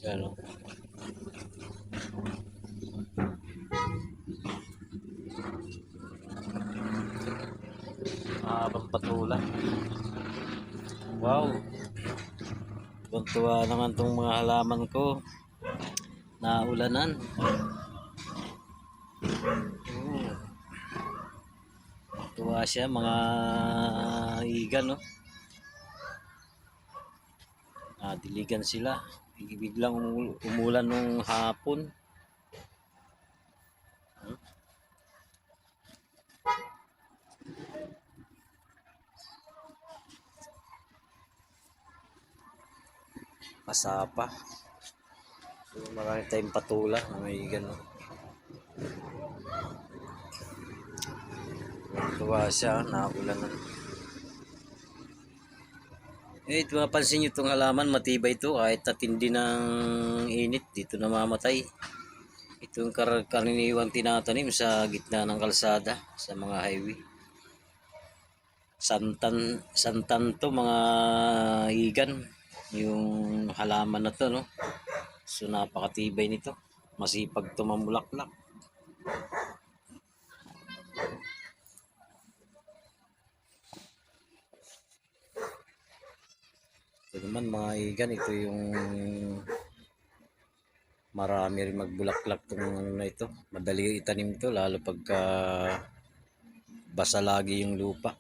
Yan o. Mahabang patulan. Wow. Tuwa naman tong mga halaman ko. Naulanan. Tuwa siya mga igan no. Diligan sila. Biglang umulan nung hapon. Pasapa. So, marami tayong patula mga igan no. Tuwa siya, naulanan. Ito mapansin nyo itong halaman, matibay ito kahit tatindi ng init, dito namamatay. Ito yung karaniwang tinatanim sa gitna ng kalsada, sa mga highway. Santan to mga igan, yung halaman na to no. So napakatibay nito, masipag tumambulaklak. Ito naman mga igan, ito yung marami rin magbulaklak tong ano na ito. Madali itanim to lalo pagka basa lagi yung lupa.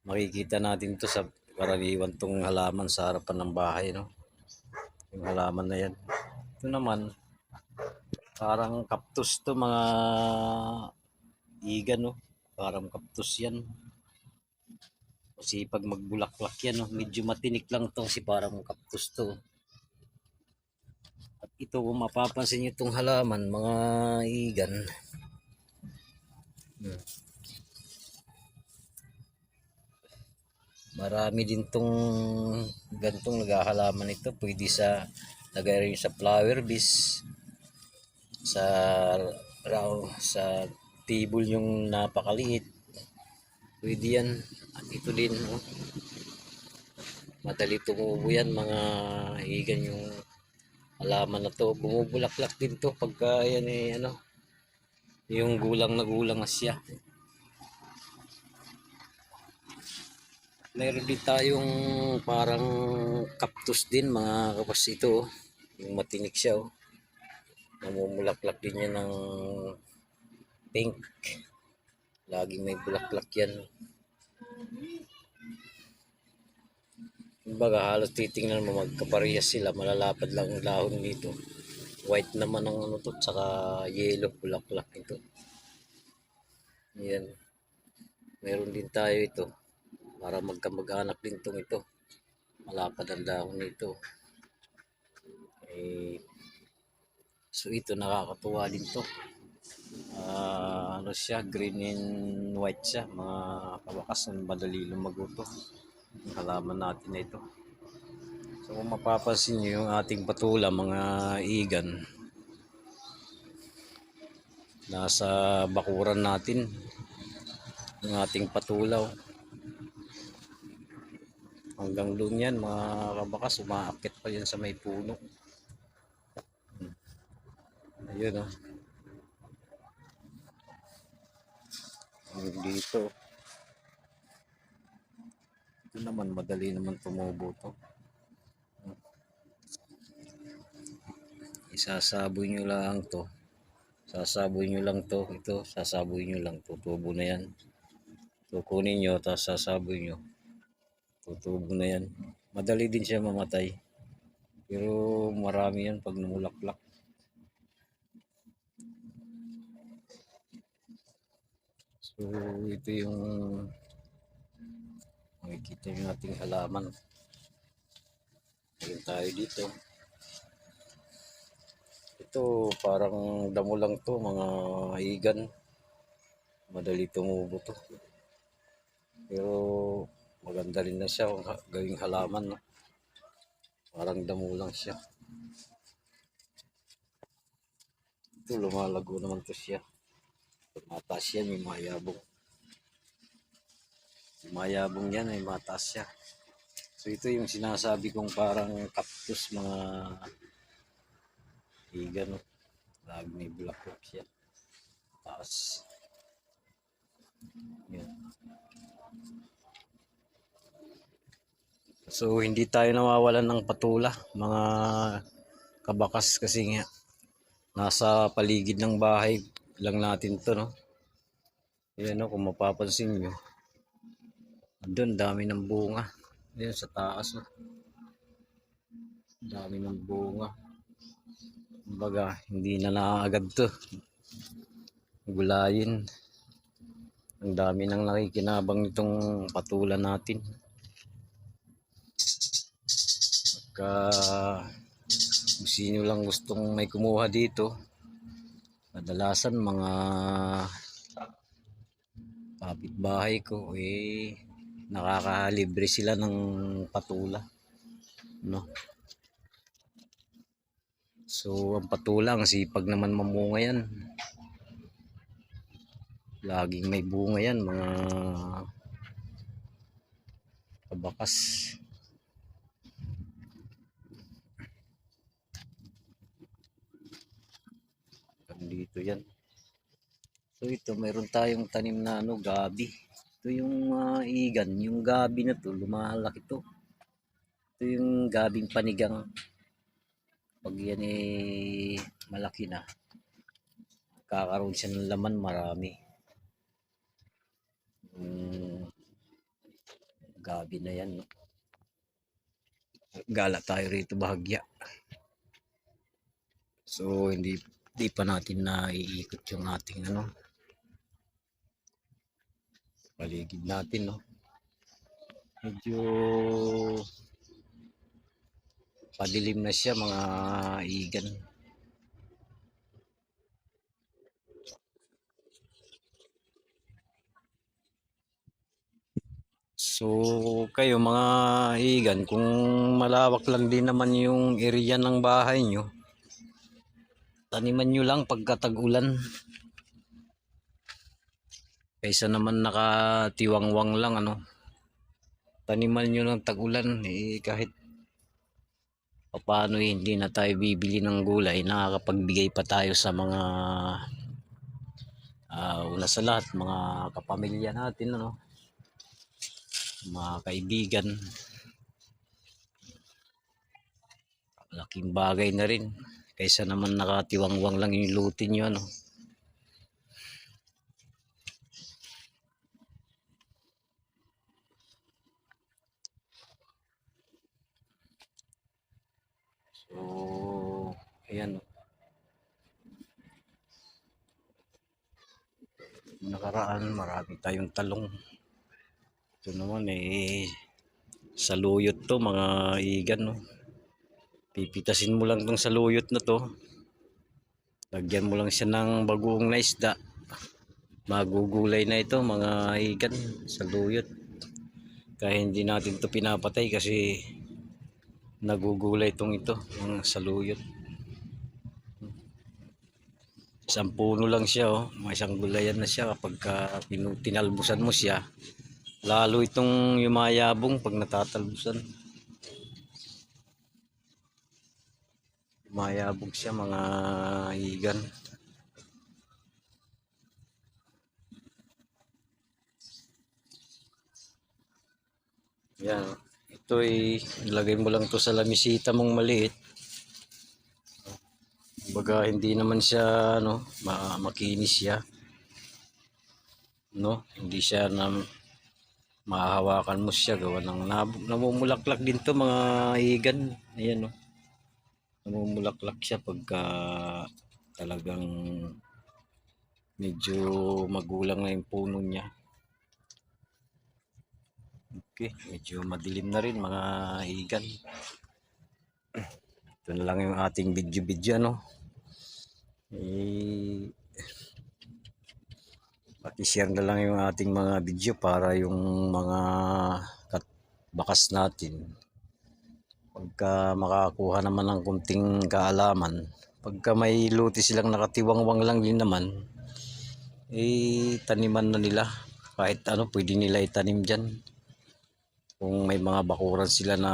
Makikita natin to sa karaniwan tong halaman sa harapan ng bahay no. Yung halaman na yan. Ito naman parang cactus to mga igan no. Parang cactus yan. Kasi pag magbulaklak yan no, medyo matinik lang to kasi parang cactus to. At ito kung mapapansin nyo itong halaman mga igan. Marami din tong gantong naghahalaman ito. Pwede sa lagay rin sa flower base, sa sa table yung napakaliit. Pwede yan. At ito din oh. Madali tumubo yan mga igan yung halaman na to. Bumubulaklak din to pagka yan eh ano, yung gulang na gulang na siya. Meron din tayong parang cactus din mga kapas ito. Yung matinik siya oh. Namumulaklak din yan ng pink. Laging may bulaklak yan. Kumbaga halos titingnan mo magkaparehas sila. Malalapad lang ang dahon nito. White naman ang ano to. Tsaka yellow bulaklak ito. Yan. Meron din tayo ito. Para magkamag-anak din itong ito. Malapad ang dahon nito. So ito nakakatuwa din to. Ano siya, green and white siya. Mga kawakas ng madali lumago to. Yung halaman natin na ito. So kung mapapansin nyo yung ating patula mga igan. Nasa bakuran natin. Yung ating patulaw. Hanggang doon yan mga kabakas. Umaakit pa yan sa may puno. Ayun o. Dito. Ito naman madali naman tumubo to. Isasaboy nyo lang to. Sasaboy nyo lang to. Ito, sasaboy nyo lang. Tutubo na yan. Tukunin nyo, tapos sasaboy nyo. Tutubo na yan. Madali din siya mamatay. Pero marami yan pag namulaklak. So ito yung makikita yung ating halaman. Ayun tayo dito. Ito parang damo lang to mga igan. Madali tumubo to. Pero maganda rin na siya gawing halaman. No? Parang damo lang siya. Ito lumalago naman to siya. Mataas yan, may mayabong. Mayabong yan, may mataas siya. So ito yung sinasabi kong parang cactus mga higan, no? Lagi may bulaklak siya. Tapos, yun. So hindi tayo nawawalan ng patula, mga kabakas, kasi nga nasa paligid ng bahay lang natin to, no? Ayan, no, kung mapapansin nyo, doon dami ng bunga. Ayan sa taas, no? Dami ng bunga. Kumbaga, hindi na naagad to gulayin. Ang dami nang nakikinabang nitong patula natin. Pagka kung sino lang gustong may kumuha dito, kadalasan mga kapitbahay ko, nakakalibre sila ng patula, no? So ang patula, ang sipag naman mamunga yan. Laging may bunga yan, mga kabakas. Dito yan. So ito, mayroon tayong tanim na gabi. Ito yung igan, yung gabi na to, lumalaki to. Ito yung gabing panigang. Pag yan malaki na, kakaroon siya ng laman, marami. Gabi na yan, no? Gala tayo rito bahagya. So hindi pa natin naiikot yung ating paligid natin, no? Medyo padilim na siya, mga igan. So kayo mga igan, kung malawak lang din naman yung area ng bahay nyo, taniman nyo lang pagkatag-ulan. Kaysa naman nakatiwangwang lang, taniman nyo ng tag-ulan, kahit paano hindi na tayo bibili ng gulay, nakakapagbigay pa tayo sa mga una sa lahat, mga kapamilya natin, mga kaibigan. Laking bagay na rin kaysa naman nakatiwangwang lang yung lutin nyo, So ayan, nakaraan marami tayong talong. Ito naman saluyot to, mga igan, pipitasin mo lang tong saluyot na to, lagyan mo lang siya ng bagoong na isda, magugulay na ito, mga igan, saluyot. Kaya hindi natin to pinapatay kasi nagugulay itong ito, mga saluyot. Isang puno lang siya, may isang gulayan na siya. Kapag tinalbusan mo siya, lalo itong yumayabong pag natatalbusan. Yumayabong siya, mga higan. Yan, ito ilagay mo lang to sa lamisita mong maliit. Baga hindi naman siya makinis siya, hindi siya mahahawakan mo siya, gawa ng namumulaklak din to, mga higan. Ayan, namumulaklak siya pagka talagang medyo magulang na yung puno niya. Okay, medyo madilim na rin, mga higan. Ito na lang yung ating video, paki-share na lang yung ating mga video para yung mga bakas natin, pagka makakuha naman ng kunting kaalaman, pagka may luti silang nakatiwangwang lang din naman, taniman na nila. Kahit pwede nila itanim dyan. Kung may mga bakuran sila na